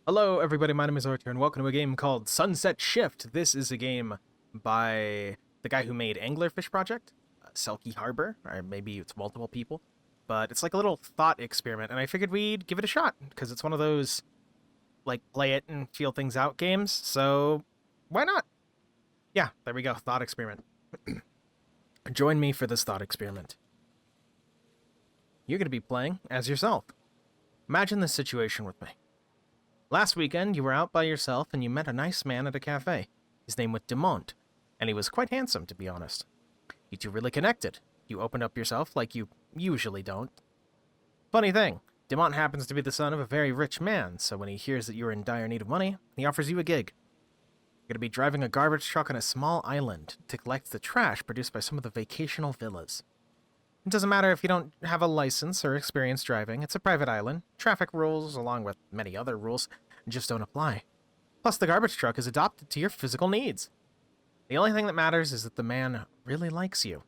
Hello everybody, my name is Arthur and welcome to a game called Sunset Shift. This is a game by the guy who made Anglerfish Project, Selkie Harbor, or maybe it's multiple people. But it's like a little thought experiment, and I figured we'd give it a shot, because it's one of those, like, play it and feel things out games, so why not? Yeah, there we go, thought experiment. Join me for this thought experiment. You're going to be playing as yourself. Imagine this situation with me. Last weekend, you were out by yourself and you met a nice man at a cafe. His name was Demont, and he was quite handsome, to be honest. You two really connected. You opened up yourself like you usually don't. Funny thing, Demont happens to be the son of a very rich man, so when he hears that you're in dire need of money, he offers you a gig. You're going to be driving a garbage truck on a small island to collect the trash produced by some of the vacational villas. It doesn't matter if you don't have a license or experience driving. It's a private island. Traffic rules, along with many other rules, just don't apply. Plus, the garbage truck is adapted to your physical needs. The only thing that matters is that the man really likes you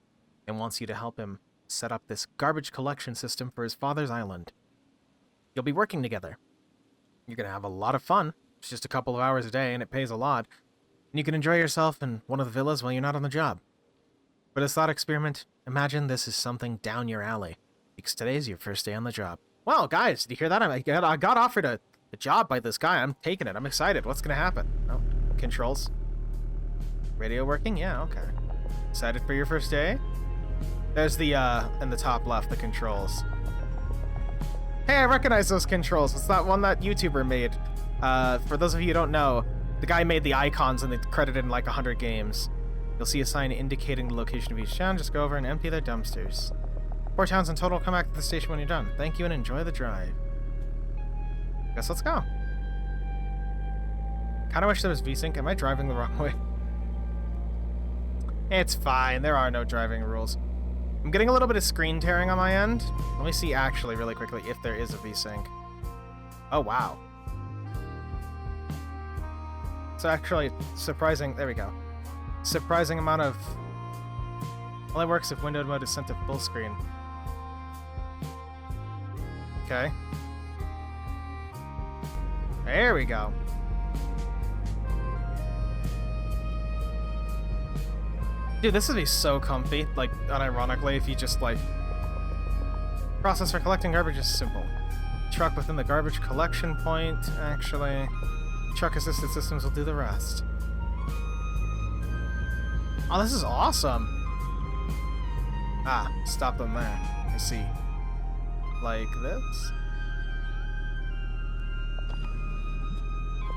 and wants you to help him set up this garbage collection system for his father's island. You'll be working together. You're going to have a lot of fun. It's just a couple of hours a day, and it pays a lot. And you can enjoy yourself in one of the villas while you're not on the job. For this thought experiment, imagine this is something down your alley, because today's your first day on the job. Well, guys, did you hear that? I got offered a job by this guy. I'm taking it. I'm excited. What's going to happen? Oh, controls. Radio working? Yeah, okay. Excited for your first day? There's the, in the top left, the controls. Hey, I recognize those controls. It's that one that YouTuber made. For those of you who don't know, the guy made the icons and they credited in like 100 games. You'll see a sign indicating the location of each town. Just go over and empty their dumpsters. 4 towns in total. Come back to the station when you're done. Thank you and enjoy the drive. Guess let's go. Kinda wish there was VSync. Am I driving the wrong way? It's fine. There are no driving rules. I'm getting a little bit of screen tearing on my end. Let me see actually really quickly if there is a VSync. Oh, wow. It's actually surprising. There we go. Surprising amount of... Only works if windowed mode is sent to full screen. Okay. There we go. Dude, this would be so comfy, like, unironically, if you just, like... Process for collecting garbage is simple. Truck within the garbage collection point, actually. Truck-assisted systems will do the rest. Oh, this is awesome! Ah, stop them there. I see. Like this?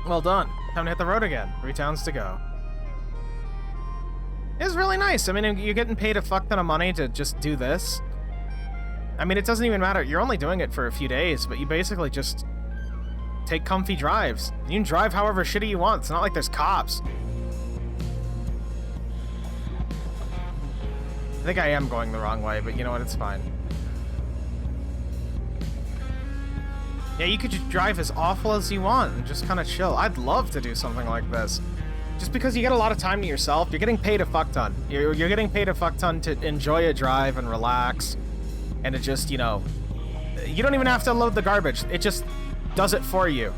Well done. Time to hit the road again. 3 towns to go. It's really nice. I mean, you're getting paid a fuck ton of money to just do this. I mean, it doesn't even matter. You're only doing it for a few days, but you basically just take comfy drives. You can drive however shitty you want. It's not like there's cops. I think I am going the wrong way, but you know what? It's fine. Yeah, you could just drive as awful as you want and just kind of chill. I'd love to do something like this. Just because you get a lot of time to yourself, you're getting paid a fuck ton. You're getting paid a fuck ton to enjoy a drive and relax. And it just, you know... You don't even have to load the garbage. It just does it for you.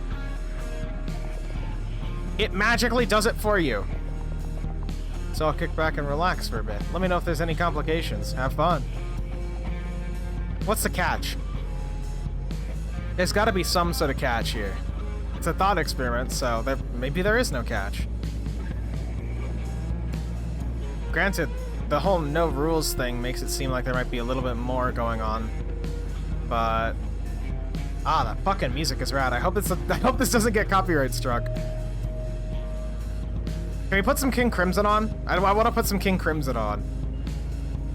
It magically does it for you. So I'll kick back and relax for a bit. Let me know if there's any complications. Have fun. What's the catch? There's got to be some sort of catch here. It's a thought experiment, so maybe there is no catch. Granted, the whole no rules thing makes it seem like there might be a little bit more going on. But... Ah, that fucking music is rad. I hope this doesn't get copyright struck. Can we put some King Crimson on? I want to put some King Crimson on.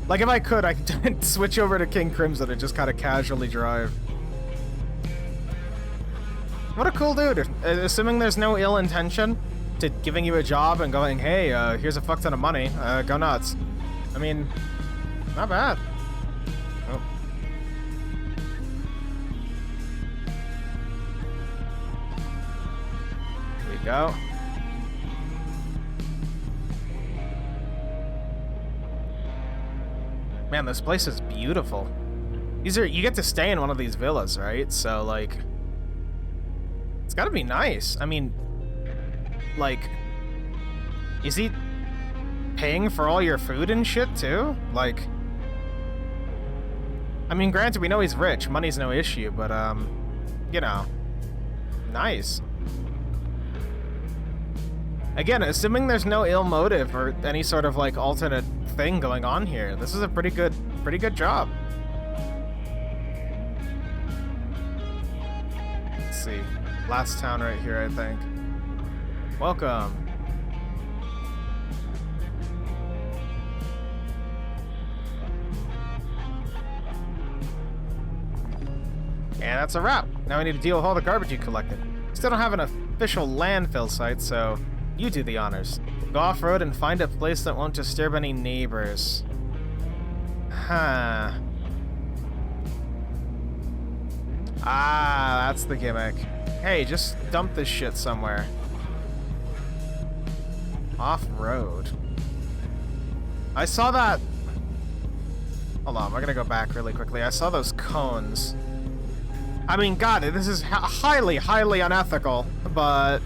Like, if I could, I could switch over to King Crimson and just kind of casually drive. What a cool dude. Assuming there's no ill intention to giving you a job and going, hey, here's a fuck ton of money. Go nuts. I mean, not bad. Oh. Here we go. Man, this place is beautiful. You get to stay in one of these villas, right? So, like, It's gotta be nice. I mean, like, is he paying for all your food and shit too? Like, I mean, granted, we know he's rich. Money's no issue, but, you know, nice. Again, assuming there's no ill motive or any sort of, like, alternate thing going on here, this is a pretty good job. Let's see. Last town right here, I think. Welcome. And that's a wrap. Now we need to deal with all the garbage you collected. Still don't have an official landfill site, so you do the honors. Go off-road and find a place that won't disturb any neighbors. Huh. Ah, that's the gimmick. Hey, just dump this shit somewhere. Off-road. I saw that... Hold on, we're gonna go back really quickly. I saw those cones. I mean, God, this is highly, highly unethical, but...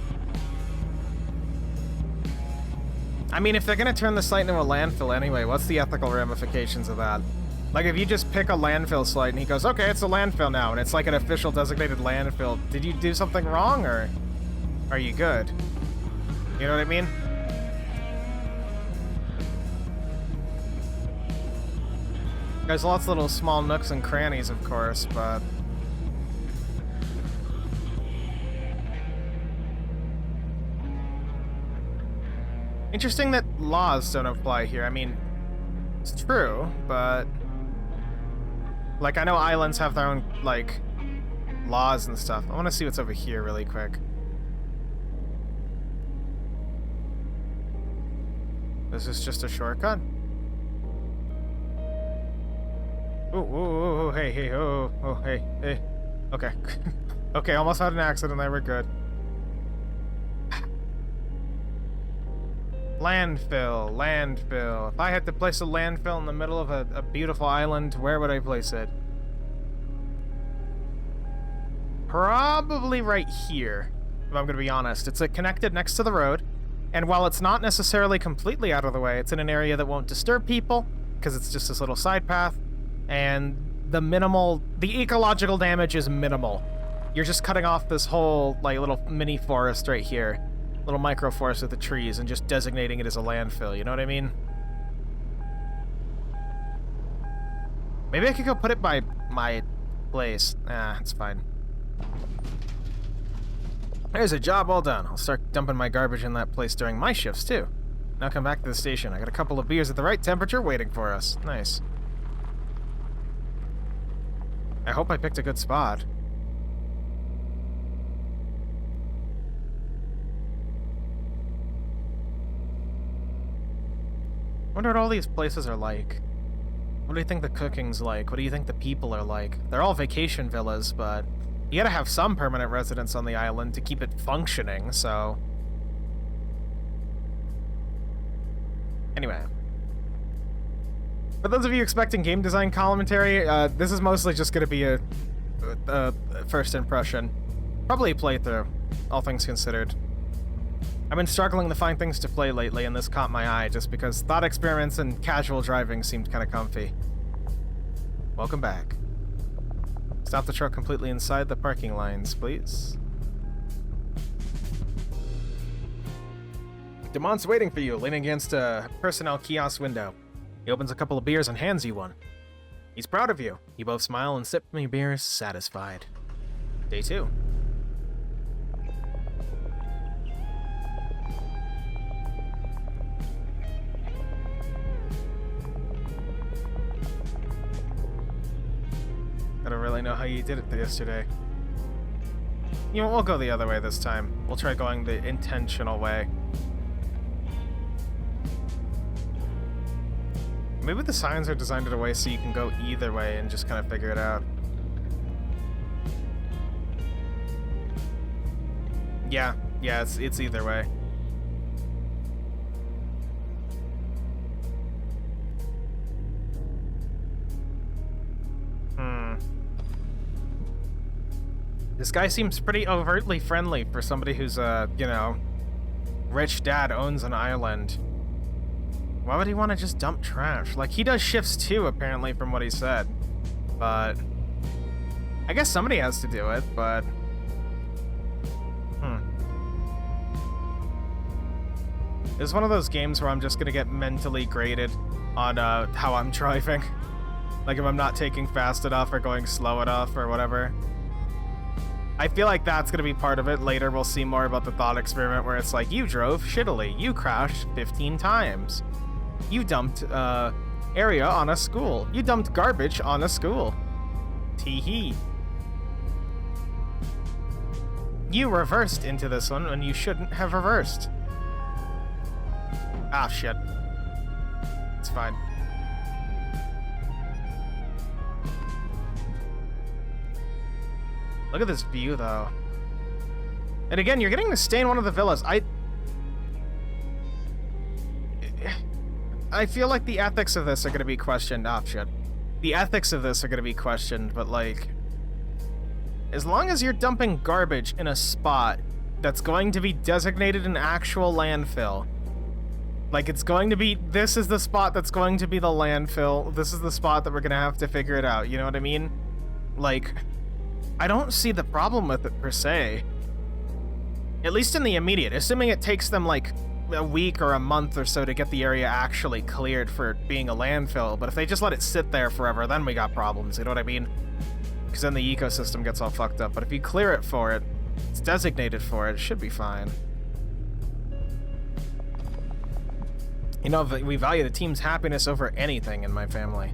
I mean, if they're gonna turn the site into a landfill anyway, what's the ethical ramifications of that? Like, if you just pick a landfill site and he goes, okay, it's a landfill now, and it's like an official designated landfill, did you do something wrong, or are you good? You know what I mean? There's lots of little small nooks and crannies, of course, but... Interesting that laws don't apply here. I mean, it's true, but... Like, I know islands have their own, like, laws and stuff. I want to see what's over here really quick. This is just a shortcut? Oh, hey, hey. Okay. Okay, almost had an accident there, we're good. Landfill. If I had to place a landfill in the middle of a beautiful island, where would I place it? Probably right here, if I'm gonna be honest. It's connected next to the road, and while it's not necessarily completely out of the way, it's in an area that won't disturb people, because it's just this little side path, and the ecological damage is minimal. You're just cutting off this whole, like, little mini forest right here. Little micro forest with the trees and just designating it as a landfill, you know what I mean? Maybe I could go put it by my place. Ah, it's fine. There's a job well done. I'll start dumping my garbage in that place during my shifts, too. Now come back to the station. I got a couple of beers at the right temperature waiting for us. Nice. I hope I picked a good spot. Wonder what all these places are like. What do you think the cooking's like? What do you think the people are like? They're all vacation villas, but you gotta have some permanent residents on the island to keep it functioning, so... Anyway. For those of you expecting game design commentary, this is mostly just gonna be a first impression. Probably a playthrough, all things considered. I've been struggling to find things to play lately, and this caught my eye just because thought experiments and casual driving seemed kind of comfy. Welcome back. Stop the truck completely inside the parking lines, please. Demont's waiting for you, leaning against a personnel kiosk window. He opens a couple of beers and hands you one. He's proud of you. You both smile and sip from your beers, satisfied. Day 2. I don't really know how you did it yesterday. You know, we'll go the other way this time. We'll try going the intentional way. Maybe the signs are designed in a way so you can go either way and just kind of figure it out. Yeah, it's either way. This guy seems pretty overtly friendly for somebody who's you know, rich dad owns an island. Why would he want to just dump trash? Like, he does shifts too, apparently, from what he said. But I guess somebody has to do it, but It's one of those games where I'm just gonna get mentally graded on how I'm driving. Like if I'm not taking fast enough or going slow enough or whatever. I feel like that's gonna be part of it. Later we'll see more about the thought experiment where it's like, you drove shittily, you crashed 15 times. You dumped area on a school. You dumped garbage on a school. Tee-hee. You reversed into this one when you shouldn't have reversed. Ah, shit. It's fine. Look at this view, though. And again, you're getting to stay in one of the villas. I feel like the ethics of this are going to be questioned. Ah, shit. The ethics of this are going to be questioned, but, like, as long as you're dumping garbage in a spot that's going to be designated an actual landfill, like, it's going to be, this is the spot that's going to be the landfill, this is the spot that we're going to have to figure it out, you know what I mean? Like, I don't see the problem with it, per se. At least in the immediate, assuming it takes them, like, a week or a month or so to get the area actually cleared for being a landfill, but if they just let it sit there forever, then we got problems, you know what I mean? Because then the ecosystem gets all fucked up, but if you clear it for it, it's designated for it, it should be fine. You know, we value the team's happiness over anything in my family.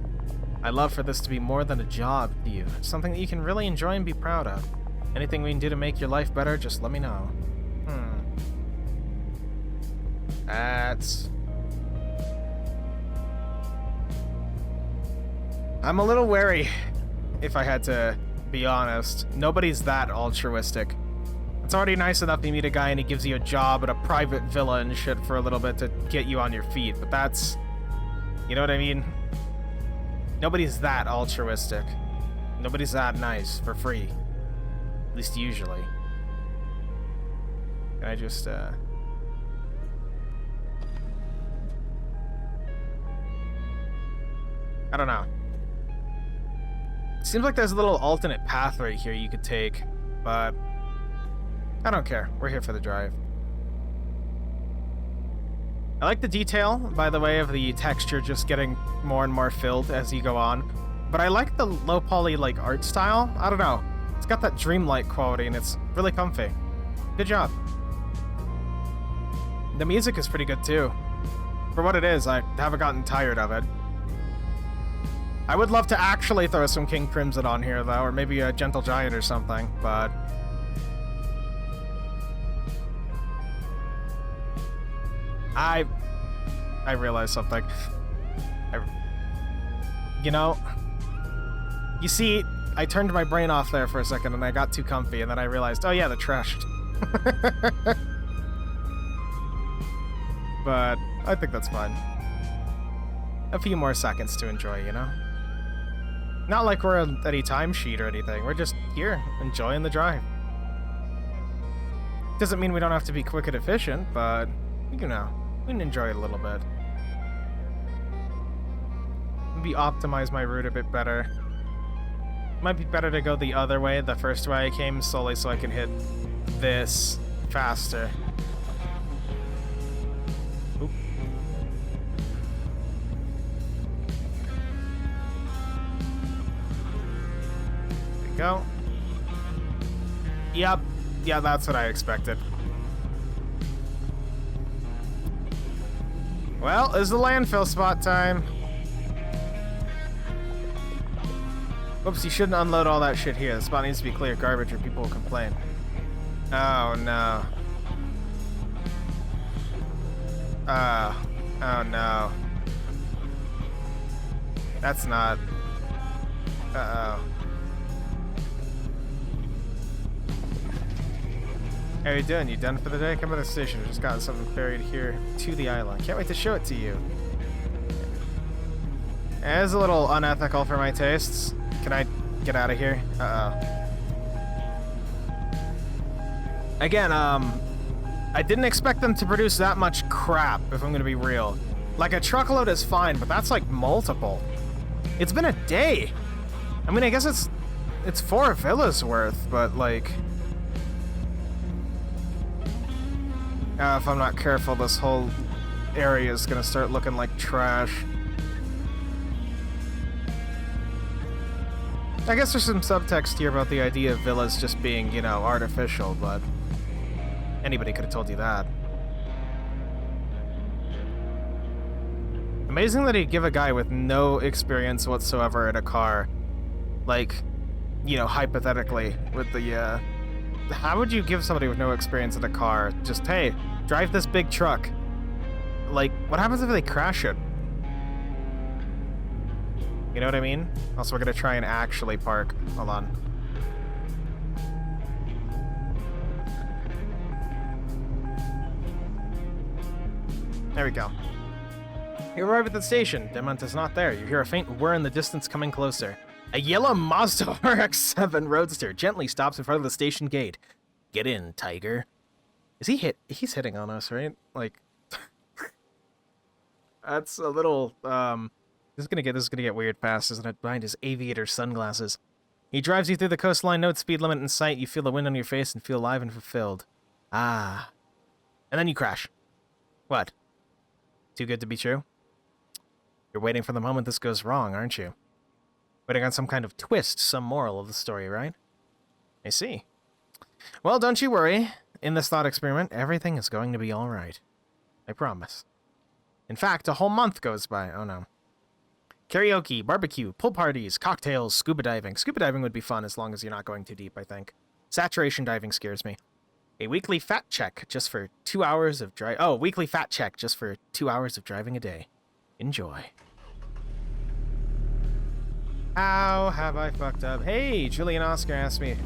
I love for this to be more than a job to you. It's something that you can really enjoy and be proud of. Anything we can do to make your life better, just let me know. That's... I'm a little wary, if I had to be honest. Nobody's that altruistic. It's already nice enough to meet a guy and he gives you a job at a private villa and shit for a little bit to get you on your feet, but that's... You know what I mean? Nobody's that altruistic. Nobody's that nice for free. At least usually. Can I just, I don't know. Seems like there's a little alternate path right here you could take, but I don't care. We're here for the drive. I like the detail, by the way, of the texture just getting more and more filled as you go on, but I like the low poly, like, art style. I don't know. It's got that dreamlike quality and it's really comfy. Good job. The music is pretty good too. For what it is, I haven't gotten tired of it. I would love to actually throw some King Crimson on here, though, or maybe a Gentle Giant or something, but... I realized something. You know... You see, I turned my brain off there for a second, and I got too comfy, and then I realized, oh yeah, the trash. But I think that's fine. A few more seconds to enjoy, you know? Not like we're on any timesheet or anything. We're just here, enjoying the drive. Doesn't mean we don't have to be quick and efficient, but, you know, we can enjoy it a little bit. Maybe optimize my route a bit better. Might be better to go the other way, the first way I came, solely so I can hit this faster. Oop. There we go. Yep. Yeah, that's what I expected. Well, it's the landfill spot time. Oops, you shouldn't unload all that shit here. The spot needs to be clear of garbage or people will complain. Oh, no. Oh, no. That's not... Uh-oh. How are you doing? You done for the day? Come to the station. I just got something ferried here to the island. Can't wait to show it to you. It is a little unethical for my tastes. Can I get out of here? Uh-oh. Again, I didn't expect them to produce that much crap, if I'm gonna be real. Like, a truckload is fine, but that's like multiple. It's been a day. I mean, I guess it's 4 villas worth, but like... if I'm not careful, this whole area is gonna start looking like trash. I guess there's some subtext here about the idea of villas just being, you know, artificial, but... anybody could have told you that. Amazing that he'd give a guy with no experience whatsoever in a car, like, you know, hypothetically, with the, how would you give somebody with no experience in a car just, hey, drive this big truck? Like, what happens if they crash it? You know what I mean? Also, we're gonna try and actually park. Hold on. There we go. You arrive at the station. Demont is not there. You hear a faint whir in the distance coming closer. A yellow Mazda RX-7 Roadster gently stops in front of the station gate. Get in, Tiger. Is he He's hitting on us, right? Like, that's a little, this is gonna get weird fast, isn't it? Behind his aviator sunglasses. He drives you through the coastline, no speed limit in sight. You feel the wind on your face and feel alive and fulfilled. Ah. And then you crash. What? Too good to be true? You're waiting for the moment this goes wrong, aren't you? Waiting on some kind of twist, some moral of the story, right? I see. Well, don't you worry. In this thought experiment, everything is going to be all right. I promise. In fact, a whole month goes by. Oh, no. Karaoke, barbecue, pool parties, cocktails, scuba diving. Scuba diving would be fun as long as you're not going too deep, I think. Saturation diving scares me. A weekly fat check just for 2 hours of weekly fat check just for 2 hours of driving a day. Enjoy. How have I fucked up? Hey, Julie and Oscar asked me if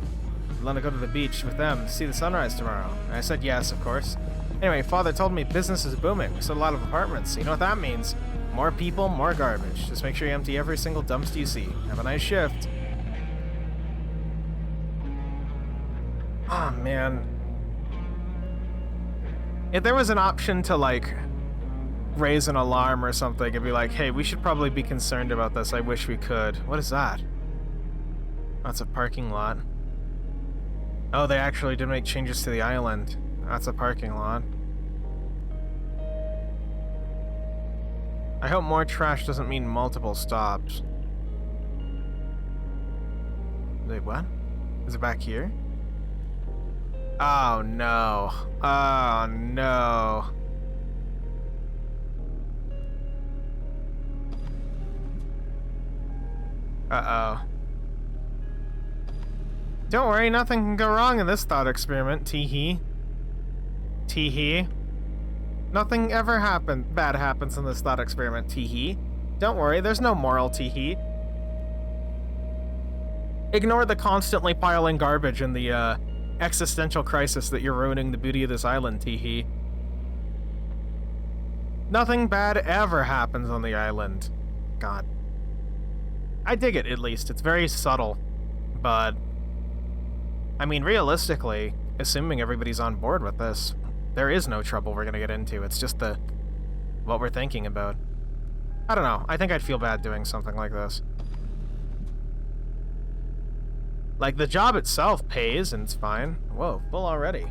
I'd want to go to the beach with them to see the sunrise tomorrow. And I said yes, of course. Anyway, Father told me business is booming. We sold a lot of apartments. You know what that means? More people, more garbage. Just make sure you empty every single dumpster you see. Have a nice shift. Oh, man. If there was an option to, like, raise an alarm or something and be like, hey, we should probably be concerned about this. I wish we could. What is that? That's a parking lot. Oh, they actually did make changes to the island. That's a parking lot. I hope more trash doesn't mean multiple stops. Wait, what? Is it back here? Oh, no. Oh, no. Uh-oh. Don't worry, nothing can go wrong in this thought experiment, tee-hee. Tee-hee. Nothing ever bad happens in this thought experiment, tee-hee. Don't worry, there's no moral, tee-hee. Ignore the constantly piling garbage and the, existential crisis that you're ruining the beauty of this island, tee-hee. Nothing bad ever happens on the island. God. I dig it, at least. It's very subtle. But, I mean, realistically, assuming everybody's on board with this, there is no trouble we're gonna get into. It's just what we're thinking about. I don't know. I think I'd feel bad doing something like this. Like, the job itself pays, and it's fine. Whoa, full already.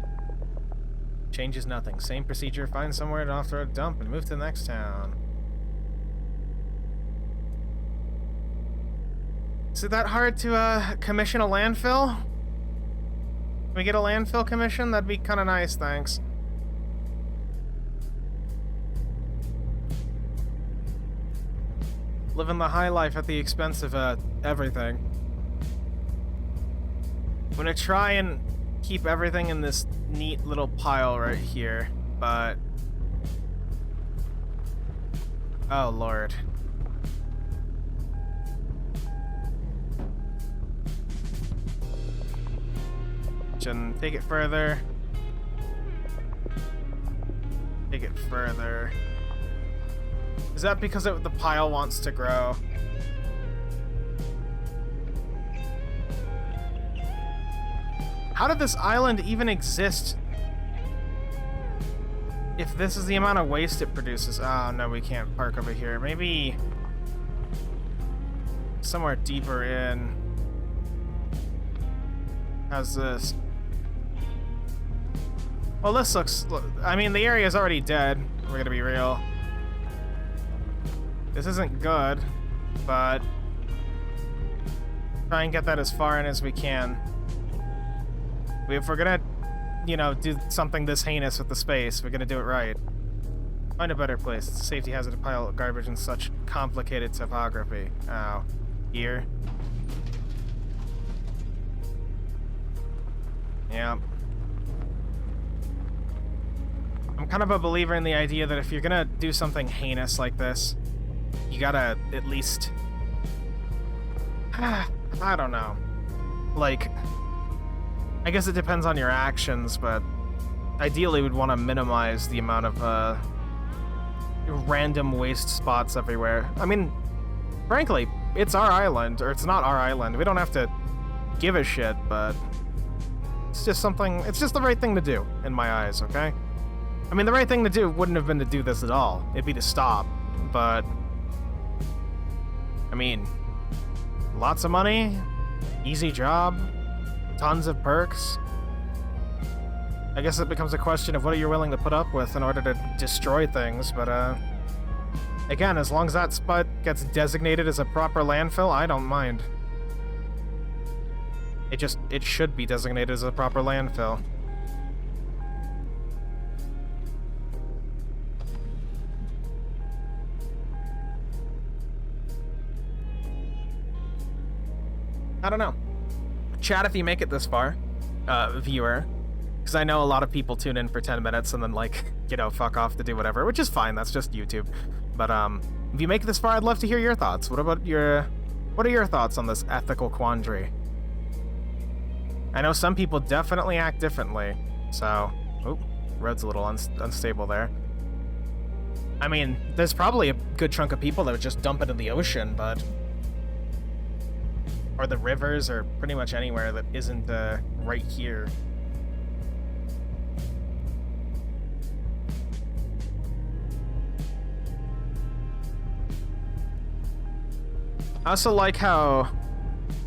Changes nothing. Same procedure. Find somewhere to off-road dump and move to the next town. Is it that hard to, commission a landfill? Can we get a landfill commission? That'd be kind of nice, thanks. Living the high life at the expense of, everything. I'm gonna try and keep everything in this neat little pile right here, but... oh, Lord. And take it further. Take it further. Is that because the pile wants to grow? How did this island even exist? If this is the amount of waste it produces... Oh, no, we can't park over here. Maybe... somewhere deeper in. How's this? Well, this looks... I mean, the area is already dead. We're gonna be real. This isn't good, but... try and get that as far in as we can. If we're gonna, you know, do something this heinous with the space, we're gonna do it right. Find a better place. It's a safety hazard to pile garbage in such complicated topography. Oh. Here. Yeah. I'm kind of a believer in the idea that if you're gonna do something heinous like this, you gotta at least... I don't know. Like, I guess it depends on your actions, but ideally we'd want to minimize the amount of random waste spots everywhere. I mean, frankly, it's our island, or it's not our island. We don't have to give a shit, but it's just something, it's just the right thing to do, in my eyes, okay? I mean, the right thing to do wouldn't have been to do this at all. It'd be to stop, but... I mean, lots of money, easy job, tons of perks. I guess it becomes a question of what you're willing to put up with in order to destroy things, but, again, as long as that spot gets designated as a proper landfill, I don't mind. It should be designated as a proper landfill. I don't know. Chat if you make it this far, viewer. Because I know a lot of people tune in for 10 minutes and then, like, you know, fuck off to do whatever, which is fine, that's just YouTube. But, if you make it this far, I'd love to hear your thoughts. What are your thoughts on this ethical quandary? I know some people definitely act differently, so... Oop, road's a little unstable there. I mean, there's probably a good chunk of people that would just dump it in the ocean, but... or the rivers, or pretty much anywhere that isn't, right here. I also like how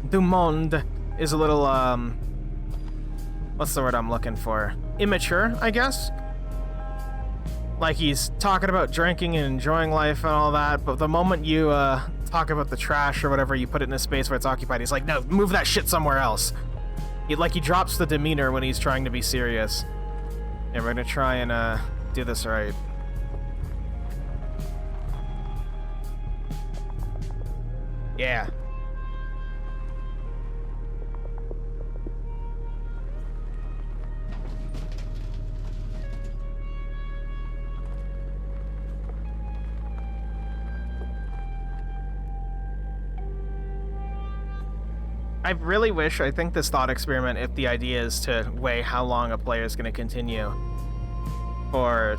Du Monde is a little, what's the word I'm looking for? Immature, I guess? Like, he's talking about drinking and enjoying life and all that, but the moment you, talk about the trash or whatever, you put it in a space where it's occupied, he's like, no, move that shit somewhere else. He drops the demeanor when he's trying to be serious. And we're gonna try and, do this right. Yeah. I really wish, I think this thought experiment, if the idea is to weigh how long a player is going to continue, or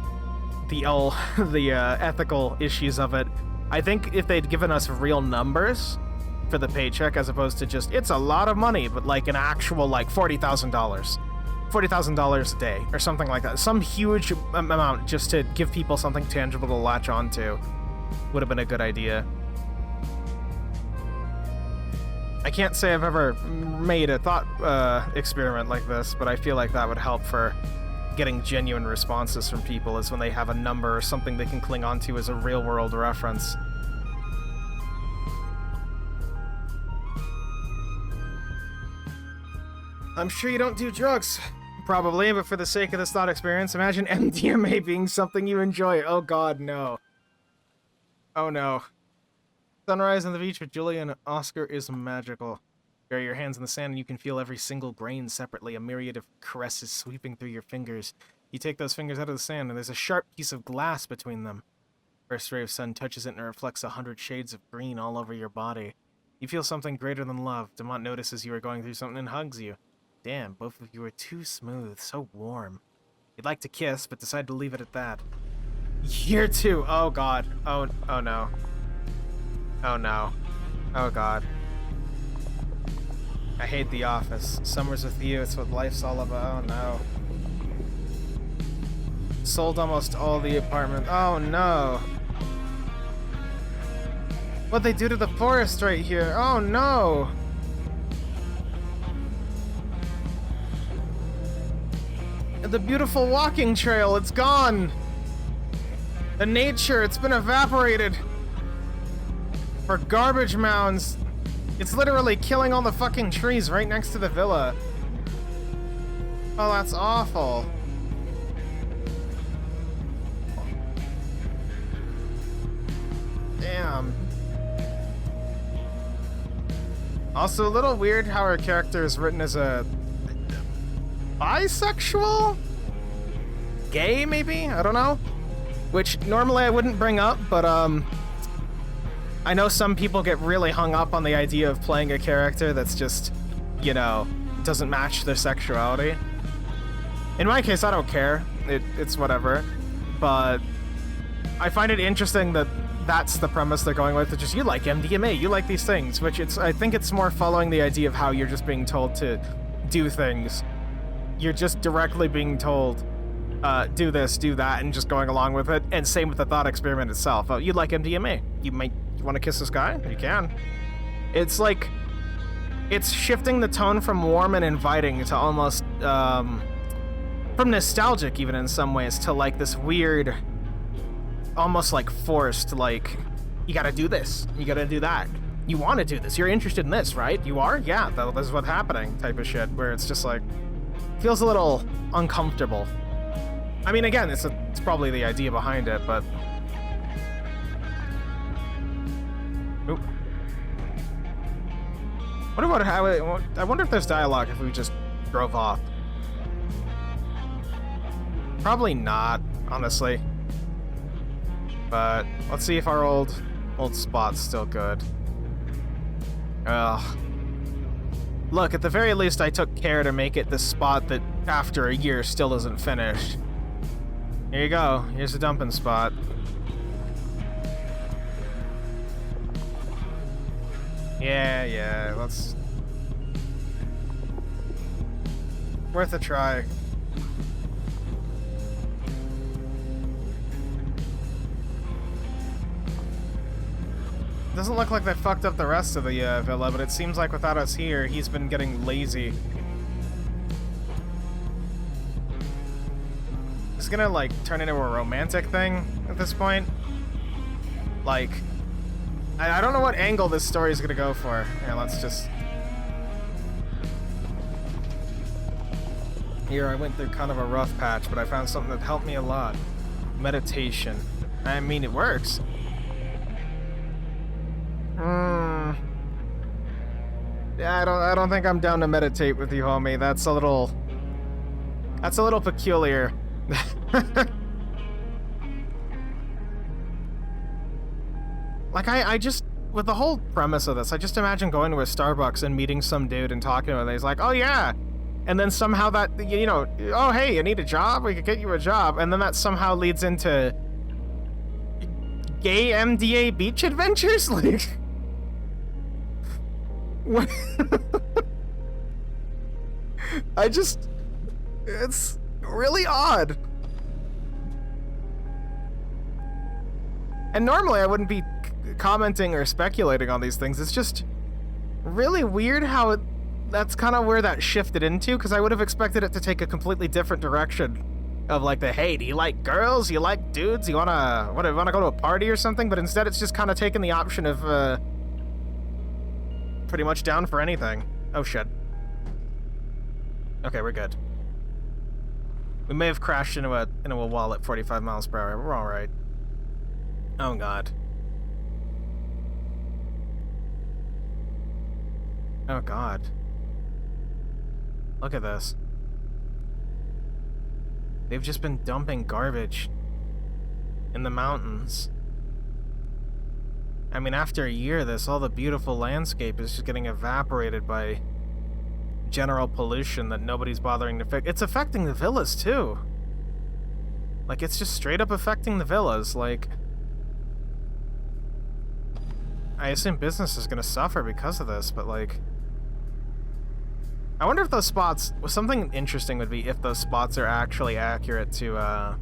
the ethical issues of it, I think if they'd given us real numbers for the paycheck, as opposed to just, it's a lot of money, but like an actual, like, $40,000. $40,000 a day, or something like that. Some huge amount just to give people something tangible to latch onto would have been a good idea. I can't say I've ever made a thought experiment like this, but I feel like that would help for getting genuine responses from people, is when they have a number or something they can cling onto as a real-world reference. I'm sure you don't do drugs. Probably, but for the sake of this thought experience, imagine MDMA being something you enjoy. Oh god, no. Oh no. Sunrise on the beach with Julia and Oscar is magical. Bury your hands in the sand and you can feel every single grain separately, a myriad of caresses sweeping through your fingers. You take those fingers out of the sand and there's a sharp piece of glass between them. First ray of sun touches it and it reflects 100 shades of green all over your body. You feel something greater than love. Demont notices you are going through something and hugs you. Damn, both of you are too smooth, so warm. You'd like to kiss, but decide to leave it at that. Year 2. Oh god. Oh no. Oh no. Oh god. I hate The Office. Summer's with you, it's what life's all about. Oh no. Sold almost all the apartment. Oh no. What'd they do to the forest right here? Oh no. The beautiful walking trail, it's gone. The nature, it's been evaporated. For garbage mounds. It's literally killing all the fucking trees right next to the villa. Oh, that's awful. Damn. Also, a little weird how her character is written as a bisexual? Gay, maybe? I don't know. Which normally I wouldn't bring up, but I know some people get really hung up on the idea of playing a character that's just, you know, doesn't match their sexuality. In my case, I don't care. It's whatever. But I find it interesting that that's the premise they're going with. It's just, you like MDMA, you like these things, which I think it's more following the idea of how you're just being told to do things. You're just directly being told, do this, do that, and just going along with it. And same with the thought experiment itself. Oh, you like MDMA. You want to kiss this guy? You can. It's like, it's shifting the tone from warm and inviting to almost, from nostalgic even in some ways, to like this weird, almost like forced, like, you gotta do this, you gotta do that. You want to do this, you're interested in this, right? You are? Yeah, this is what's happening type of shit, where it's just like, feels a little uncomfortable. I mean, again, it's probably the idea behind it, but... Oop. What about how I wonder if there's dialogue if we just drove off. Probably not, honestly. But let's see if our old spot's still good. Ugh. Look, at the very least, I took care to make it the spot that, after a year, still isn't finished. Here you go. Here's the dumping spot. Yeah, let's... Worth a try. Doesn't look like they fucked up the rest of the villa, but it seems like without us here, he's been getting lazy. It's gonna, like, turn into a romantic thing at this point. Like, I don't know what angle this story is gonna go for. Here, let's just... Here, I went through kind of a rough patch, but I found something that helped me a lot. Meditation. I mean, it works. Yeah, I don't think I'm down to meditate with you, homie. That's a little peculiar. Like, I just, with the whole premise of this, I just imagine going to a Starbucks and meeting some dude and talking to him, and he's like, oh yeah, and then somehow that, you know, oh hey, you need a job? We could get you a job, and then that somehow leads into gay MDA beach adventures? Like... What? It's really odd. And normally I wouldn't be commenting or speculating on these things. It's just really weird how that's kind of where that shifted into, because I would have expected it to take a completely different direction of like the, hey, do you like girls? You like dudes? You wanna go to a party or something? But instead it's just kind of taken the option of pretty much down for anything. Oh shit. Okay, we're good. We may have crashed into a wall at 45 miles per hour. We're all right. Oh god. Oh god. Look at this. They've just been dumping garbage in the mountains. I mean, after a year of this, all the beautiful landscape is just getting evaporated by general pollution that nobody's bothering to fix. It's affecting the villas, too. Like, it's just straight up affecting the villas. Like, I assume business is gonna suffer because of this, but like... I wonder if those spots... Something interesting would be if those spots are actually accurate to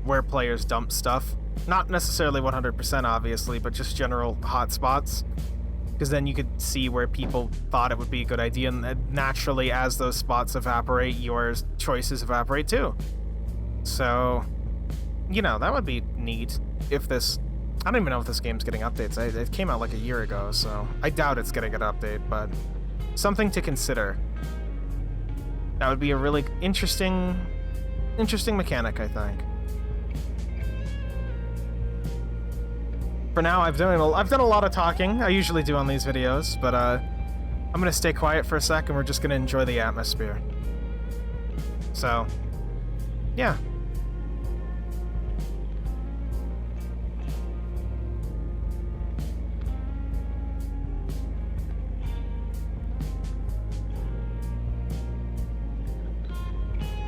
where players dump stuff. Not necessarily 100% obviously, but just general hot spots. Because then you could see where people thought it would be a good idea, and naturally, as those spots evaporate, your choices evaporate too. So, you know, that would be neat if this... I don't even know if this game's getting updates. It came out like a year ago, so I doubt it's getting an update, but something to consider. That would be a really interesting mechanic, I think. For now, I've done a lot of talking. I usually do on these videos, but I'm gonna stay quiet for a sec, and we're just gonna enjoy the atmosphere. So, yeah.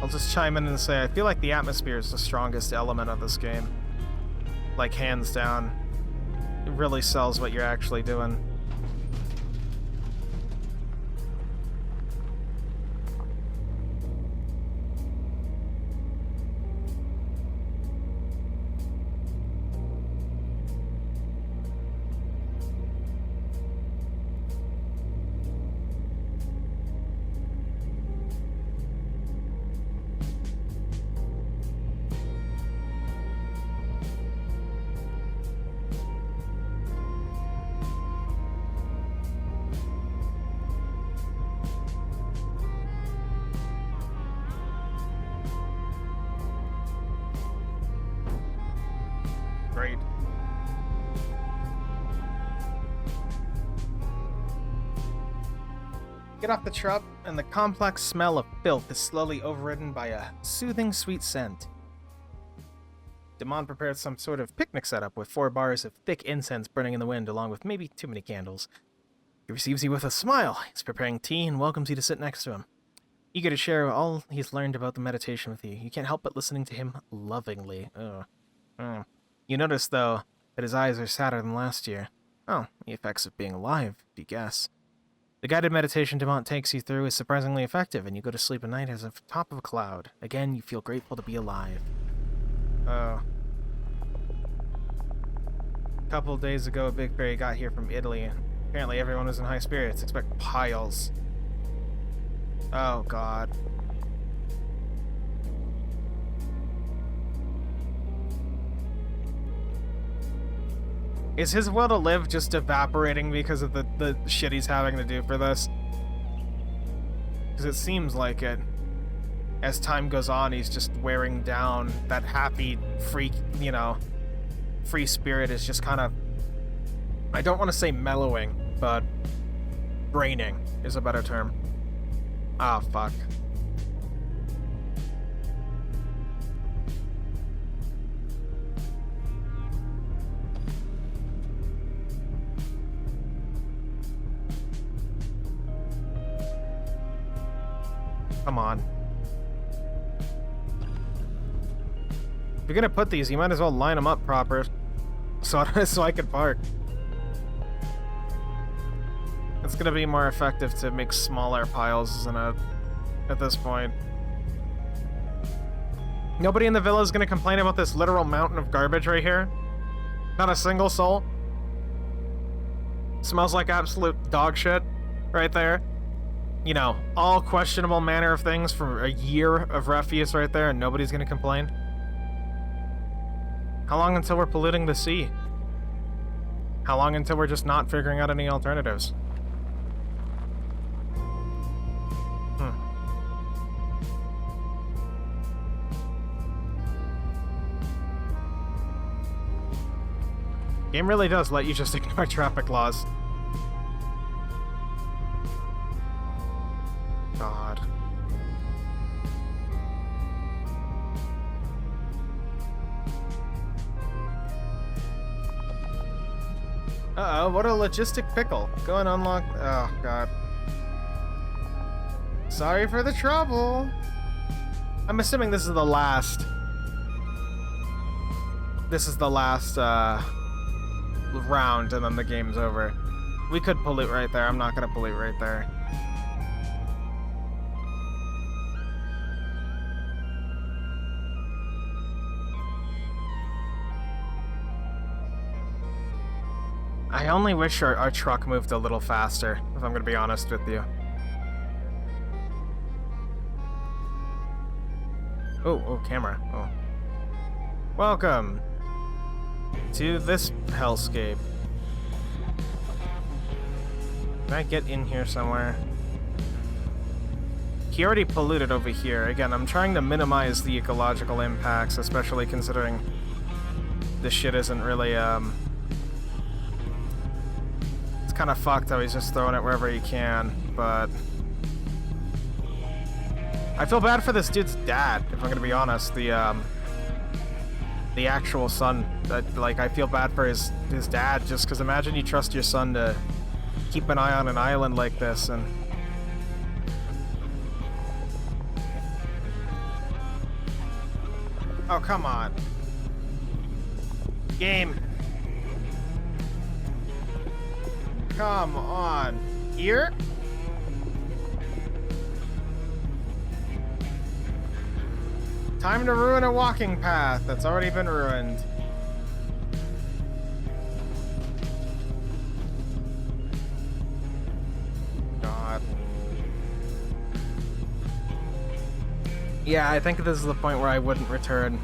I'll just chime in and say I feel like the atmosphere is the strongest element of this game. Like, hands down. It really sells what you're actually doing. Great. Get off the truck, and the complex smell of filth is slowly overridden by a soothing, sweet scent. Damon prepared some sort of picnic setup with 4 bars of thick incense burning in the wind, along with maybe too many candles. He receives you with a smile. He's preparing tea and welcomes you to sit next to him. Eager to share all he's learned about the meditation with you, you can't help but listening to him lovingly. You notice, though, that his eyes are sadder than last year. Oh, the effects of being alive, if you guess. The guided meditation Demont takes you through is surprisingly effective, and you go to sleep at night as if top of a cloud. Again, you feel grateful to be alive. Oh. A couple of days ago, a big ferry got here from Italy. Apparently everyone was in high spirits. Expect piles. Oh, God. Is his will to live just evaporating because of the shit he's having to do for this? Because it seems like it. As time goes on, he's just wearing down. That happy, free, you know, free spirit is just kind of... I don't want to say mellowing, but draining is a better term. Ah, fuck. Come on. If you're gonna put these, you might as well line them up proper, so I can park. It's gonna be more effective to make smaller piles than at this point. Nobody in the villa is gonna complain about this literal mountain of garbage right here. Not a single soul. Smells like absolute dog shit right there. You know, all questionable manner of things from a year of refuse right there, and nobody's gonna complain. How long until we're polluting the sea? How long until we're just not figuring out any alternatives? Game really does let you just ignore traffic laws. God. Uh-oh, what a logistic pickle. Go and unlock... Oh, God. Sorry for the trouble. I'm assuming this is the last... This is the last, round, and then the game's over. We could pollute right there. I'm not gonna pollute right there. I only wish our truck moved a little faster, if I'm gonna be honest with you. Oh, camera. Oh. Welcome to this hellscape. Can I get in here somewhere? He already polluted over here. Again, I'm trying to minimize the ecological impacts, especially considering this shit isn't really, it's kind of fucked how he's just throwing it wherever he can, but I feel bad for this dude's dad, if I'm gonna be honest. The actual son. Like, I feel bad for his dad, just because imagine you trust your son to keep an eye on an island like this, and oh, come on. Game. Come on. Here? Time to ruin a walking path that's already been ruined. God. Yeah, I think this is the point where I wouldn't return.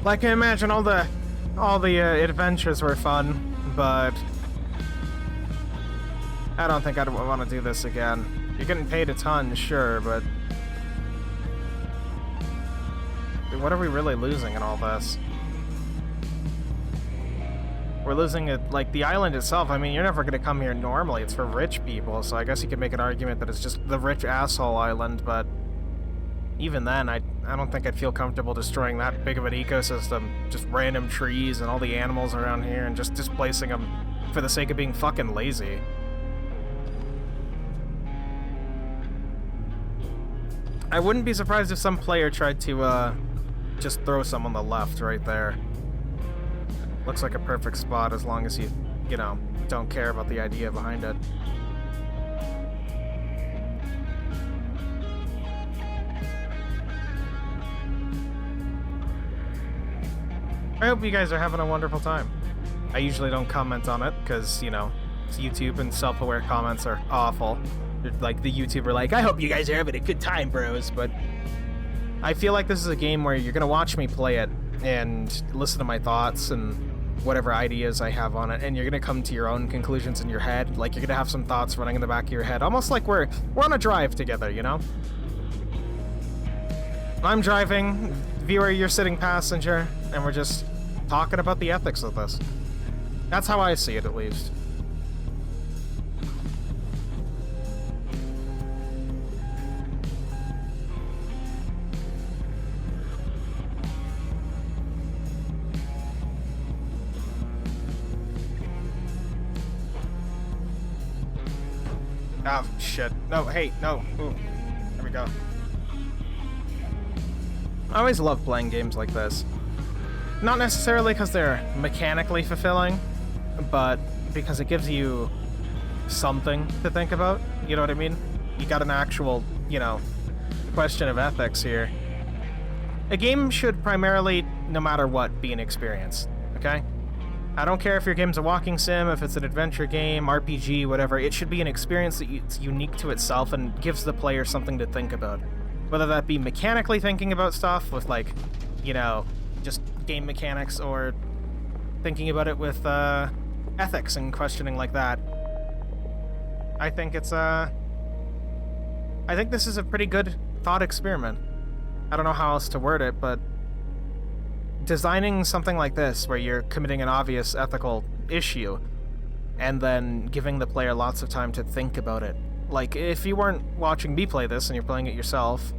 Like, I imagine all the adventures were fun, but I don't think I'd want to do this again. You're getting paid a ton, sure, but what are we really losing in all this? We're losing it, like, the island itself. I mean, you're never gonna come here normally. It's for rich people, so I guess you could make an argument that it's just the rich asshole island, but even then, I don't think I'd feel comfortable destroying that big of an ecosystem. Just random trees and all the animals around here and just displacing them for the sake of being fucking lazy. I wouldn't be surprised if some player tried to, just throw some on the left right there. Looks like a perfect spot as long as you know, don't care about the idea behind it. I hope you guys are having a wonderful time. I usually don't comment on it because, you know, it's YouTube and self-aware comments are awful. Like the YouTuber like, I hope you guys are having a good time, bros, but I feel like this is a game where you're gonna watch me play it and listen to my thoughts and whatever ideas I have on it, and you're gonna come to your own conclusions in your head. Like, you're gonna have some thoughts running in the back of your head, almost like we're on a drive together, you know? I'm driving, viewer, you're sitting passenger, and we're just talking about the ethics of this. That's how I see it, at least. Oh, shit. No, hey, no. Ooh. There we go. I always love playing games like this. Not necessarily because they're mechanically fulfilling, but because it gives you something to think about. You know what I mean? You got an actual, you know, question of ethics here. A game should primarily, no matter what, be an experience, okay? I don't care if your game's a walking sim, if it's an adventure game, RPG, whatever. It should be an experience that's unique to itself and gives the player something to think about. Whether that be mechanically thinking about stuff with, like, you know, just game mechanics, or thinking about it with ethics and questioning like that. I think it's I think this is a pretty good thought experiment. I don't know how else to word it, but designing something like this where you're committing an obvious ethical issue and then giving the player lots of time to think about it. Like, if you weren't watching me play this and you're playing it yourself,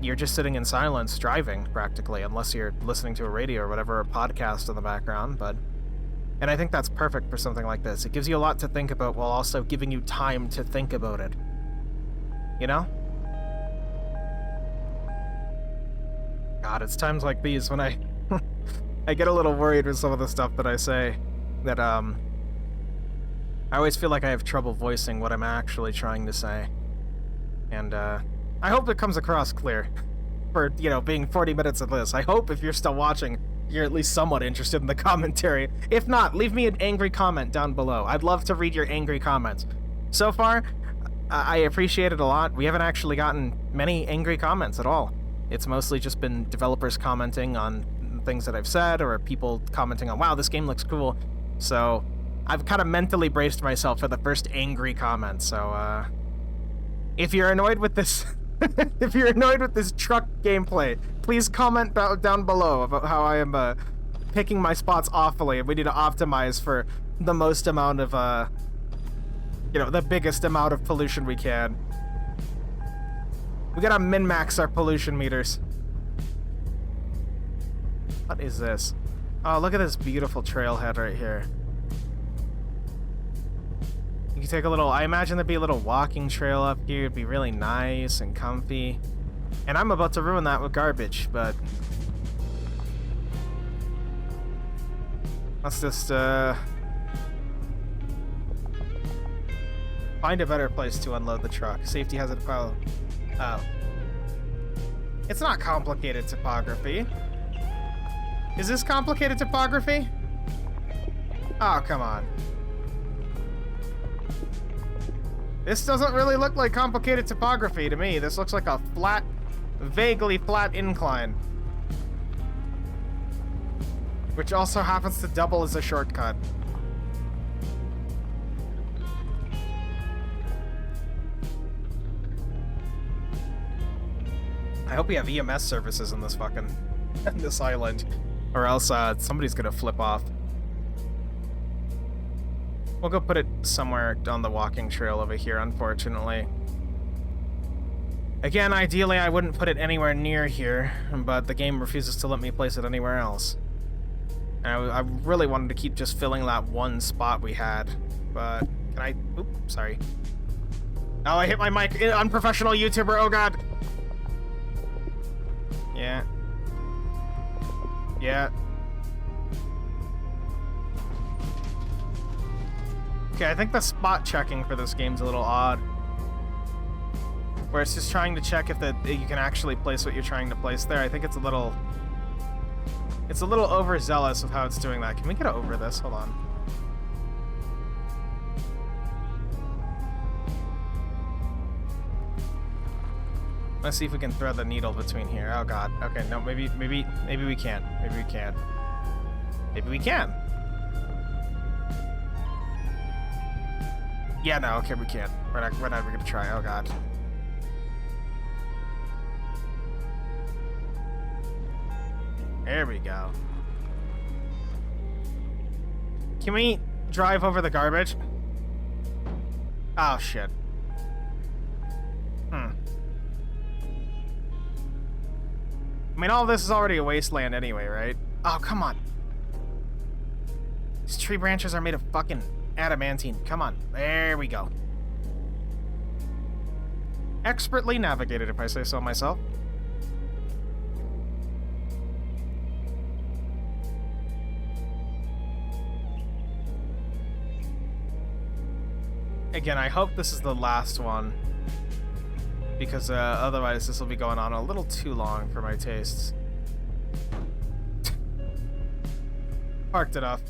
you're just sitting in silence driving, practically, unless you're listening to a radio or whatever, a podcast in the background, and I think that's perfect for something like this. It gives you a lot to think about while also giving you time to think about it. You know? God, it's times like these when I get a little worried with some of the stuff that I say, that, I always feel like I have trouble voicing what I'm actually trying to say. And, I hope it comes across clear for, you know, being 40 minutes of this. I hope if you're still watching, you're at least somewhat interested in the commentary. If not, leave me an angry comment down below. I'd love to read your angry comments. So far, I appreciate it a lot. We haven't actually gotten many angry comments at all. It's mostly just been developers commenting on things that I've said, or people commenting on, wow, this game looks cool. So I've kind of mentally braced myself for the first angry comment. So if you're annoyed with this, if you're annoyed with this truck gameplay, please comment down below about how I am picking my spots awfully, and we need to optimize for the most amount of the biggest amount of pollution we can. We gotta min-max our pollution meters. What is this? Oh, look at this beautiful trailhead right here. You can take a little, I imagine there'd be a little walking trail up here. It'd be really nice and comfy. And I'm about to ruin that with garbage, but let's just find a better place to unload the truck. Safety hazard pile. Oh. It's not complicated topography. Is this complicated topography? Oh, come on. This doesn't really look like complicated topography to me. This looks like a flat, vaguely flat incline. Which also happens to double as a shortcut. I hope we have EMS services in this fucking this island, or else somebody's gonna flip off. We'll go put it somewhere on the walking trail over here, unfortunately. Again, ideally I wouldn't put it anywhere near here, but the game refuses to let me place it anywhere else. And I really wanted to keep just filling that one spot we had, but can I? Oops, sorry. Oh, I hit my mic. Unprofessional YouTuber. Oh god. Yeah. Yeah. Okay, I think the spot checking for this game's a little odd. Where it's just trying to check if you can actually place what you're trying to place there. I think it's a little overzealous of how it's doing that. Can we get over this? Hold on. Let's see if we can thread the needle between here. Oh god. Okay, no, maybe we can. Maybe we can. Maybe we can. Yeah, no, okay, we can't. We're not even gonna try. Oh god. There we go. Can we drive over the garbage? Oh shit. I mean, all of this is already a wasteland anyway, right? Oh, come on. These tree branches are made of fucking adamantine. Come on. There we go. Expertly navigated, if I say so myself. Again, I hope this is the last one, because otherwise this will be going on a little too long for my tastes. Parked it off.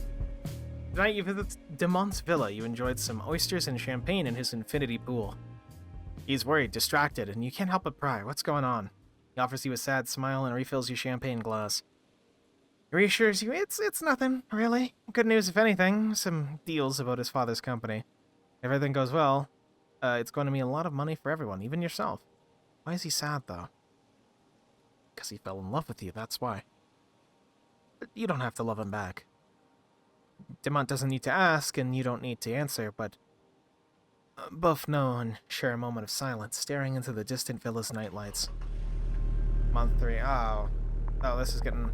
Tonight you visit Demont's villa. You enjoyed some oysters and champagne in his infinity pool. He's worried, distracted, and you can't help but pry. What's going on? He offers you a sad smile and refills your champagne glass. He reassures you, it's nothing, really. Good news, if anything. Some deals about his father's company. If everything goes well, it's going to mean a lot of money for everyone, even yourself. Why is he sad, though? Because he fell in love with you, that's why. But you don't have to love him back. Demont doesn't need to ask, and you don't need to answer, but both know and share a moment of silence, staring into the distant villa's nightlights. Month 3. Oh, this is getting...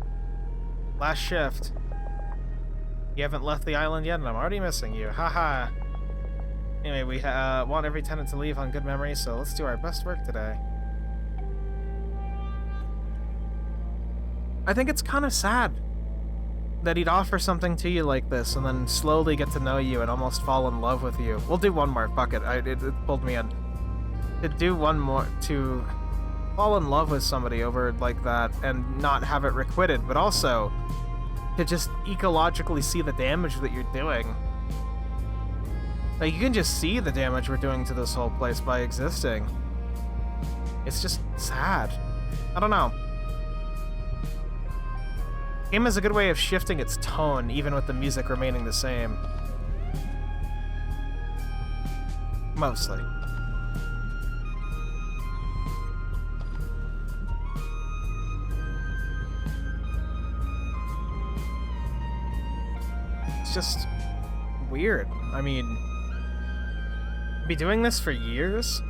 Last shift. You haven't left the island yet, and I'm already missing you. Haha. Anyway, we want every tenant to leave on good memories, so let's do our best work today. I think it's kind of sad that he'd offer something to you like this and then slowly get to know you and almost fall in love with you. We'll do one more. Fuck it. It pulled me in. To do one more, to fall in love with somebody over like that and not have it requited, but also to just ecologically see the damage that you're doing. Like, you can just see the damage we're doing to this whole place by existing. It's just sad. I don't know. Game is a good way of shifting its tone, even with the music remaining the same. Mostly. It's just weird. I mean, be doing this for years?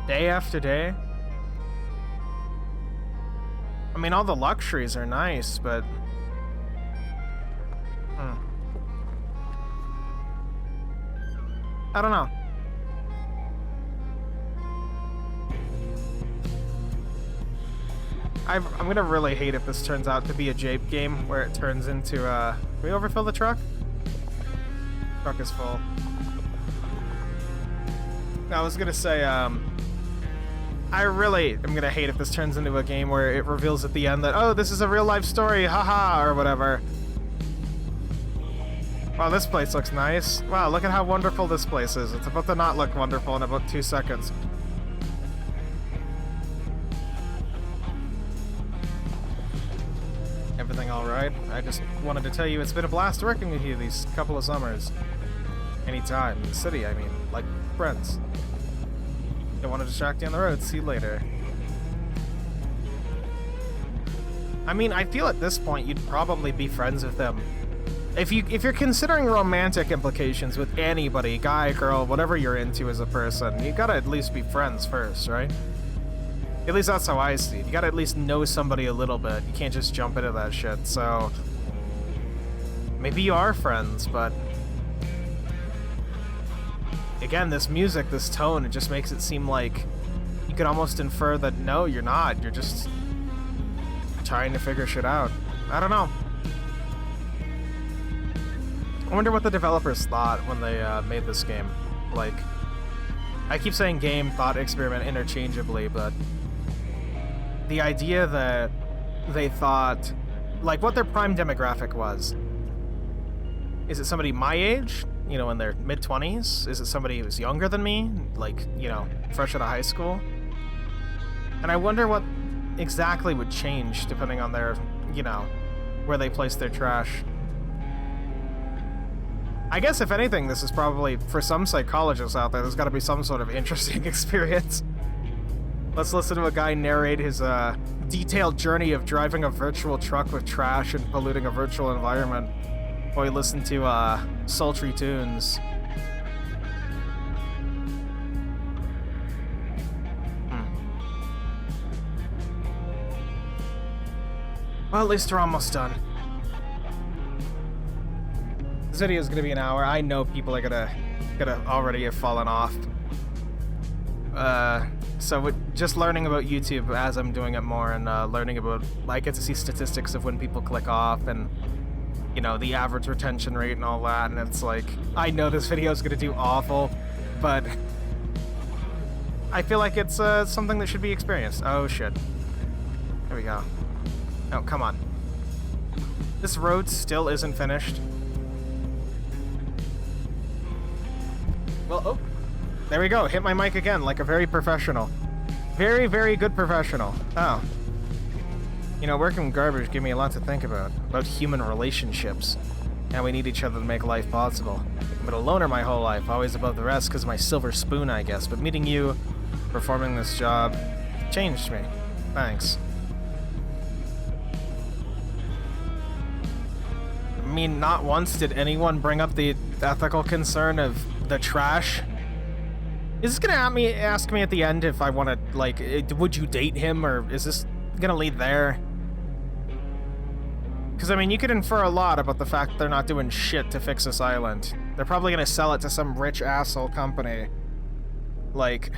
Day after day? I mean, all the luxuries are nice, but... I don't know. I'm gonna really hate if this turns out to be a Jape game where it turns into, Can we overfill the truck? Truck is full. I was gonna say, I really am gonna hate if this turns into a game where it reveals at the end that, oh, this is a real-life story, haha, or whatever. Wow, this place looks nice. Wow, look at how wonderful this place is. It's about to not look wonderful in about 2 seconds. Everything all right? I just wanted to tell you it's been a blast working with you these couple of summers. Anytime. In the city, I mean. Like friends. Don't want to distract you on the road. See you later. I mean, I feel at this point you'd probably be friends with them. If you're considering romantic implications with anybody, guy, girl, whatever you're into as a person, you gotta at least be friends first, right? At least that's how I see it. You gotta at least know somebody a little bit. You can't just jump into that shit, so... Maybe you are friends, but... Again, this music, this tone, it just makes it seem like you could almost infer that no, you're not. You're just trying to figure shit out. I don't know. I wonder what the developers thought when they made this game. Like, I keep saying game, thought, experiment interchangeably, but the idea that they thought, like, what their prime demographic was. Is it somebody my age, you know, in their mid-20s? Is it somebody who's younger than me, like, you know, fresh out of high school? And I wonder what exactly would change depending on their, you know, where they place their trash. I guess, if anything, this is probably, for some psychologists out there, there's got to be some sort of interesting experience. Let's listen to a guy narrate his detailed journey of driving a virtual truck with trash and polluting a virtual environment, while we listen to sultry tunes. Well, at least we're almost done. This video is gonna be an hour. I know people are gonna already have fallen off. So with just learning about YouTube as I'm doing it more, and learning about, I get to see statistics of when people click off, and you know, the average retention rate and all that, and it's like, I know this video is gonna do awful, but I feel like it's something that should be experienced. Oh shit. There we go. Oh, come on. This road still isn't finished. Well, oh, there we go. Hit my mic again, like a very professional. Very, very good professional. Oh. You know, working with garbage gave me a lot to think about human relationships. And we need each other to make life possible. I've been a loner my whole life, always above the rest because of my silver spoon, I guess. But meeting you, performing this job, changed me. Thanks. I mean, not once did anyone bring up the ethical concern of the trash. Is this gonna ask me at the end if I want to, like, would you date him, or is this gonna lead there? Because, I mean, you could infer a lot about the fact they're not doing shit to fix this island. They're probably gonna sell it to some rich asshole company. Like...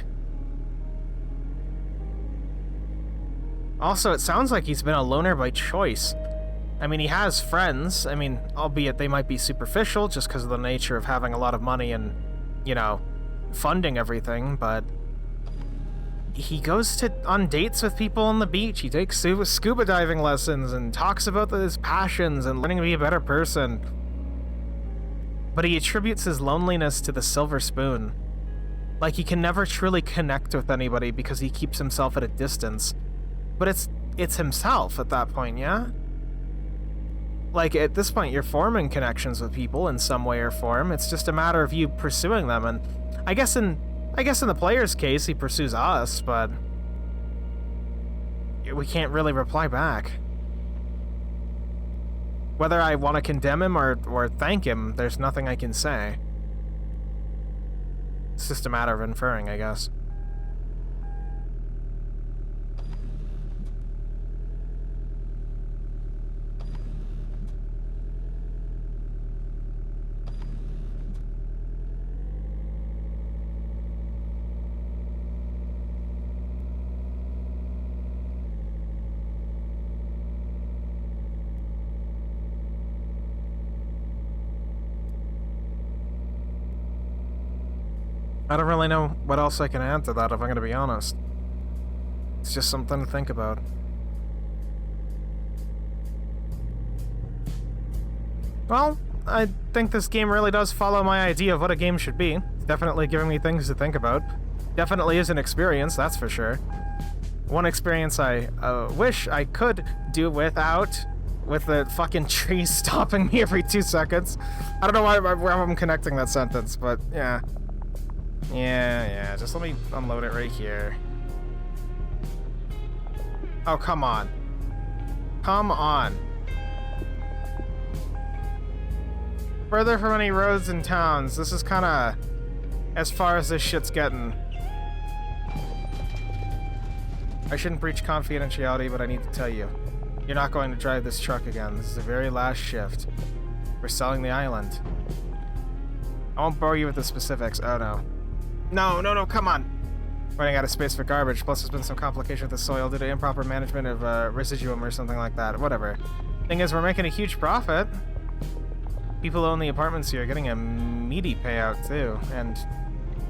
Also, it sounds like he's been a loner by choice. I mean, he has friends. I mean, albeit they might be superficial just because of the nature of having a lot of money and, you know, funding everything, but he goes on dates with people on the beach. He takes scuba diving lessons and talks about his passions and learning to be a better person. But he attributes his loneliness to the silver spoon. Like, he can never truly connect with anybody because he keeps himself at a distance. But it's himself at that point, yeah? Like, at this point, you're forming connections with people in some way or form. It's just a matter of you pursuing them. And I guess in the player's case, he pursues us, but we can't really reply back. Whether I want to condemn him or thank him, there's nothing I can say. It's just a matter of inferring, I guess. I don't really know what else I can add to that, if I'm going to be honest. It's just something to think about. Well, I think this game really does follow my idea of what a game should be. It's definitely giving me things to think about. Definitely is an experience, that's for sure. One experience I wish I could do without, with the fucking trees stopping me every 2 seconds. I don't know why I'm connecting that sentence, but yeah. Yeah, just let me unload it right here. Oh, come on. Come on. Further from any roads and towns. This is kind of as far as this shit's getting. I shouldn't breach confidentiality, but I need to tell you. You're not going to drive this truck again. This is the very last shift. We're selling the island. I won't bore you with the specifics. Oh, no. No, come on. Running out of space for garbage, plus there's been some complication with the soil due to improper management of residuum or something like that. Whatever. Thing is, we're making a huge profit. People who own the apartments here are getting a meaty payout, too. And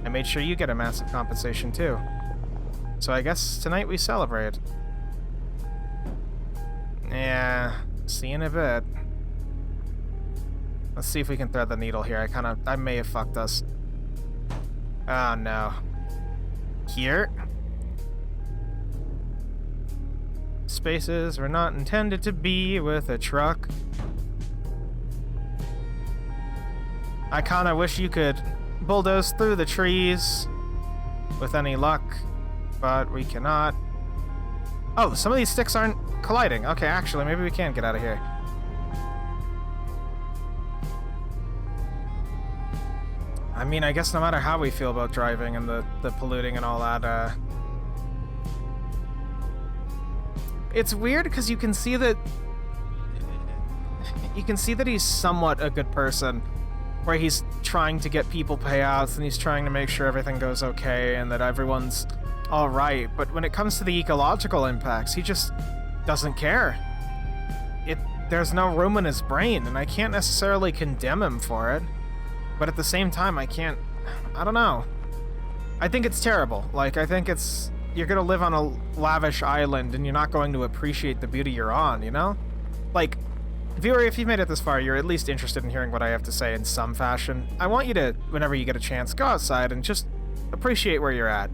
I made sure you get a massive compensation, too. So I guess tonight we celebrate. Yeah, see you in a bit. Let's see if we can thread the needle here. I may have fucked us. Oh, no. Here? Spaces were not intended to be with a truck. I kinda wish you could bulldoze through the trees with any luck, but we cannot. Oh, some of these sticks aren't colliding. Okay, actually, maybe we can get out of here. I mean, I guess no matter how we feel about driving and the polluting and all that, it's weird because you can see that he's somewhat a good person, where he's trying to get people payouts and he's trying to make sure everything goes okay and that everyone's all right. But when it comes to the ecological impacts, he just doesn't care. There's no room in his brain, and I can't necessarily condemn him for it. But at the same time, I don't know. I think it's terrible. Like, I think you're gonna live on a lavish island and you're not going to appreciate the beauty you're on, you know? Like, viewer, if you've made it this far, you're at least interested in hearing what I have to say in some fashion. I want you to, whenever you get a chance, go outside and just appreciate where you're at.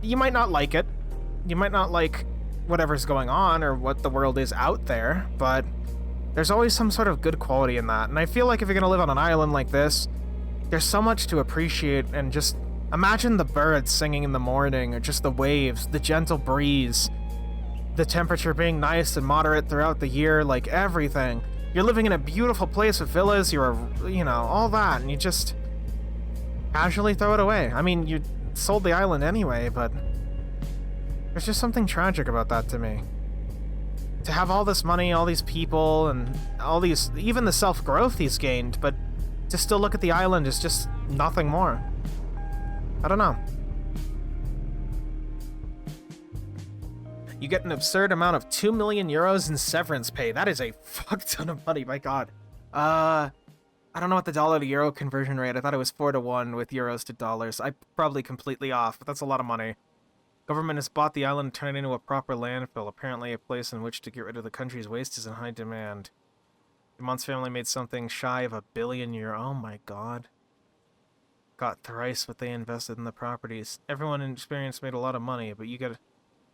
You might not like it. You might not like whatever's going on or what the world is out there, but there's always some sort of good quality in that. And I feel like if you're gonna live on an island like this, there's so much to appreciate, and just imagine the birds singing in the morning, or just the waves, the gentle breeze, the temperature being nice and moderate throughout the year, like everything. You're living in a beautiful place with villas, all that, and you just casually throw it away. I mean, you sold the island anyway, but there's just something tragic about that to me. To have all this money, all these people, and all these, even the self-growth he's gained, but to still look at the island is just nothing more. I don't know. You get an absurd amount of 2 million euros in severance pay. That is a fuck ton of money, my god. I don't know what the dollar to euro conversion rate. I thought it was 4 to 1 with euros to dollars. I'm probably completely off, but that's a lot of money. Government has bought the island and turned it into a proper landfill, apparently a place in which to get rid of the country's waste is in high demand. Dumont's family made something shy of €1 billion. Oh my god. Got thrice what they invested in the properties. Everyone in experience made a lot of money, but you get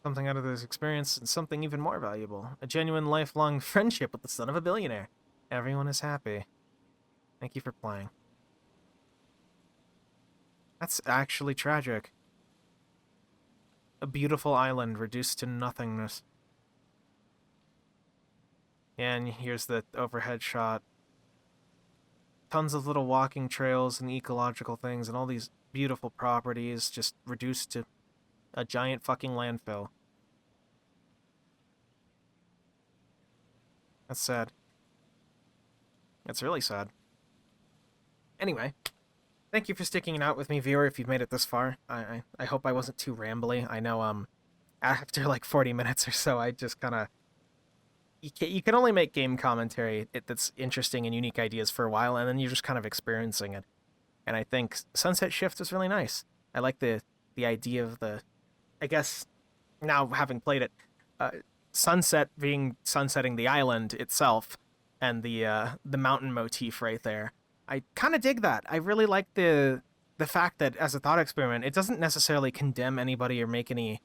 something out of this experience and something even more valuable. A genuine lifelong friendship with the son of a billionaire. Everyone is happy. Thank you for playing. That's actually tragic. A beautiful island reduced to nothingness. And here's the overhead shot. Tons of little walking trails and ecological things and all these beautiful properties just reduced to a giant fucking landfill. That's sad. It's really sad. Anyway, thank you for sticking it out with me, viewer, if you've made it this far. I hope I wasn't too rambly. I know, after like 40 minutes or so, I just kind of... You can only make game commentary that's interesting and unique ideas for a while, and then you're just kind of experiencing it. And I think Sunset Shift was really nice. I like the idea of the... I guess, now having played it, sunset being sunsetting the island itself, and the mountain motif right there. I kind of dig that. I really like the fact that, as a thought experiment, it doesn't necessarily condemn anybody or make any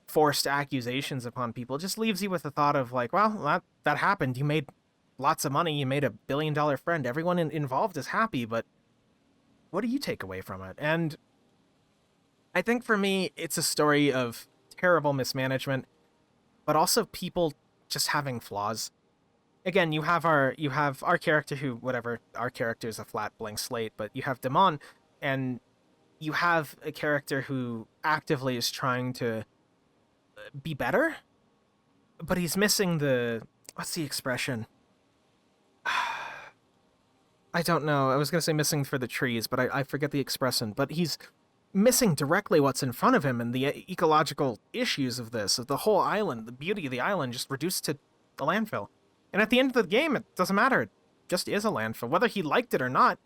forced accusations upon people. It just leaves you with the thought of, like, well, that happened. You made lots of money. You made $1 billion friend. Everyone involved is happy, but what do you take away from it? And I think for me, it's a story of terrible mismanagement, but also people just having flaws. Again, you have our character who, whatever, our character is a flat blank slate, but you have Damon, and you have a character who actively is trying to be better, but he's missing what's the expression? I don't know. I was going to say missing for the trees, but I forget the expression. But he's missing directly what's in front of him and the ecological issues of this, of the whole island, the beauty of the island just reduced to a landfill. And at the end of the game, it doesn't matter. It just is a landfill. Whether he liked it or not,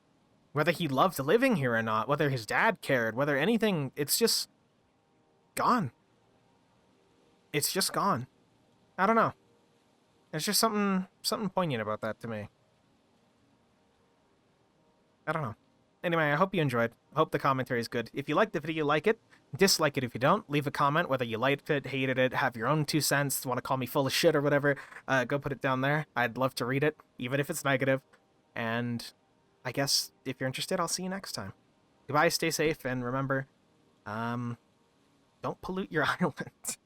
whether he loved living here or not, whether his dad cared, whether anything, it's just gone. It's just gone. I don't know. There's just something poignant about that to me. I don't know. Anyway, I hope you enjoyed. I hope the commentary is good. If you liked the video, like it. Dislike it if you don't. Leave a comment, whether you liked it, hated it, have your own 2 cents, want to call me full of shit or whatever. Go put it down there. I'd love to read it, even if it's negative. And I guess if you're interested, I'll see you next time. Goodbye, stay safe, and remember, don't pollute your island.